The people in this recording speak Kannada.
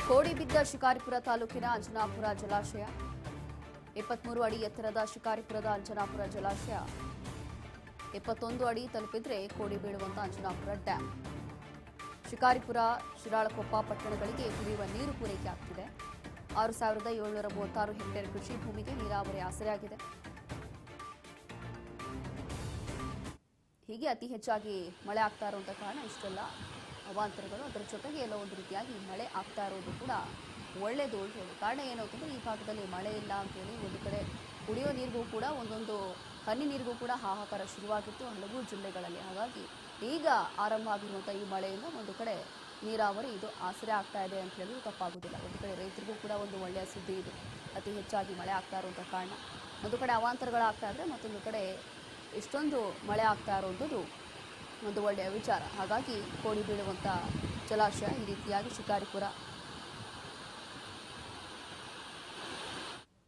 ಕೋಡಿ ಬಿದ್ದ ಶಿಕಾರಿಪುರ ತಾಲೂಕಿನ ಅಂಜನಾಪುರ ಜಲಾಶಯ 23 ಅಡಿ ಎತ್ತರದ ಶಿಕಾರಿಪುರದ ಅಂಜನಾಪುರ ಜಲಾಶಯ 21 ಅಡಿ ತಲುಪಿದ್ರೆ ಕೋಡಿ ಬೀಳುವಂತ ಅಂಜನಾಪುರ ಡ್ಯಾಂ. ಶಿಕಾರಿಪುರ, ಶಿರಾಳಕೊಪ್ಪ ಪಟ್ಟಣಗಳಿಗೆ ಕುಡಿಯುವ ನೀರು ಪೂರೈಕೆ ಆಗ್ತಿದೆ. 6,736 ಹೆಕ್ಟೇರ್ ಕೃಷಿ ಭೂಮಿಗೆ ನೀರಾವರಿ ಆಸರೆಯಾಗಿದೆ. ಹೀಗೆ ಅತಿ ಹೆಚ್ಚಾಗಿ ಮಳೆ ಆಗ್ತಾ ಇರುವಂತ ಕಾರಣ ಇಷ್ಟೆಲ್ಲ ಅವಾಂತರಗಳು. ಅದರ ಜೊತೆಗೆ ಎಲ್ಲೋ ಒಂದು ರೀತಿಯಾಗಿ ಮಳೆ ಆಗ್ತಾ ಇರೋದು ಕೂಡ ಒಳ್ಳೆಯದು ಅಂತ ಹೇಳಿ. ಕಾರಣ ಏನು ಅಂತಂದರೆ ಈ ಭಾಗದಲ್ಲಿ ಮಳೆ ಇಲ್ಲ ಅಂತೇಳಿ ಒಂದು ಕಡೆ ಕುಡಿಯೋ ನೀರಿಗೂ ಕೂಡ ಒಂದೊಂದು ಹನಿ ನೀರಿಗೂ ಕೂಡ ಹಾಹಾಕಾರ ಶುರುವಾಗಿತ್ತು ಹಲವು ಜಿಲ್ಲೆಗಳಲ್ಲಿ. ಹಾಗಾಗಿ ಈಗ ಆರಂಭ ಆಗಿರುವಂಥ ಈ ಮಳೆಯಿಂದ ಒಂದು ಕಡೆ ನೀರಾವರಿ ಇದು ಆಸರೆ ಆಗ್ತಾ ಇದೆ ಅಂತ ಹೇಳಿ ತಪ್ಪಾಗೋದಿಲ್ಲ. ಒಂದು ಕಡೆ ರೈತರಿಗೂ ಕೂಡ ಒಂದು ಒಳ್ಳೆಯ ಸುದ್ದಿ ಇದು. ಅತಿ ಹೆಚ್ಚಾಗಿ ಮಳೆ ಆಗ್ತಾ ಇರುವಂಥ ಕಾರಣ ಒಂದು ಕಡೆ ಅವಾಂತರಗಳಾಗ್ತಾ ಇದ್ರೆ, ಮತ್ತೊಂದು ಕಡೆ ಇಷ್ಟೊಂದು ಮಳೆ ಆಗ್ತಾ ಇರೋದು ಒಂದು ಒಳ್ಳೆಯ ವಿಚಾರ. ಹಾಗಾಗಿ ಕೋಡಿ ಬೀಳುವಂಥ ಜಲಾಶಯ ಈ ರೀತಿಯಾಗಿ ಶಿಕಾರಿಪುರ